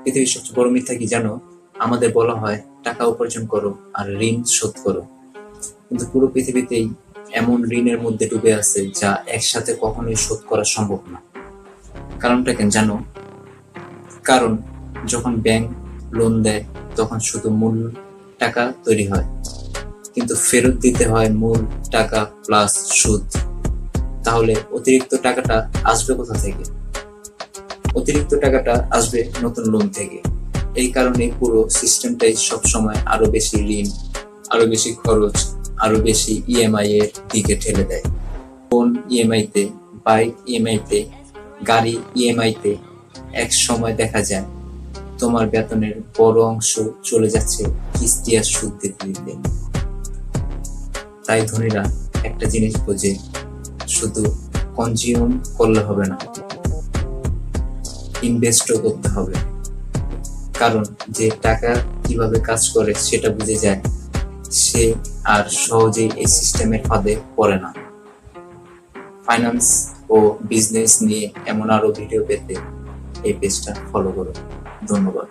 পৃথিবীর সবচেয়ে বড় মিথ্যা কি জানো? আমাদের বলা হয় টাকা উপার্জন করো আর ঋণ শোধ করো, কিন্তু পুরো পৃথিবীতেই এমন ঋণের মধ্যে ডুবে আছে যা একসাথে কখনোই শোধ করা সম্ভব না। কারণটা কেন জানো? কারণ যখন ব্যাংক লোন দেয় তখন শুধু মূল টাকা তৈরি হয়, কিন্তু ফেরত দিতে হয় মূল টাকা প্লাস সুদ। তাহলে অতিরিক্ত টাকাটা আসবে কোথা থেকে? অতিরিক্ত টাকাটা আসবে নতুন লোন থেকে। এই কারণে পুরো সিস্টেমটাই সবসময় আরো বেশি ঋণ, আরো বেশি খরচ, আরো বেশি ইএমআই এর দিকে ঠেলে দেয়। ফোন ইএমআই তে, বাইক ইএমআই তে, গাড়ি ইএমআই তে। এক সময় দেখা যায় তোমার বেতনের বড় অংশ চলে যাচ্ছে কিস্তি আর সুদ দিতে দিতে। তাই ধনীরা একটা জিনিস বোঝে, শুধু কনজিউম করলে হবে না, ইনভেস্টও করতে হবে। কারণ যে টাকা কিভাবে কাজ করে সেটা বুঝে যায়, সে আর সহজেই এই সিস্টেমের ফাঁদে পড়ে না। ফাইন্যান্স ও বিজনেস নিয়ে এমন আরো ভিডিও পেতে এই পেজটা ফলো করো। ধন্যবাদ।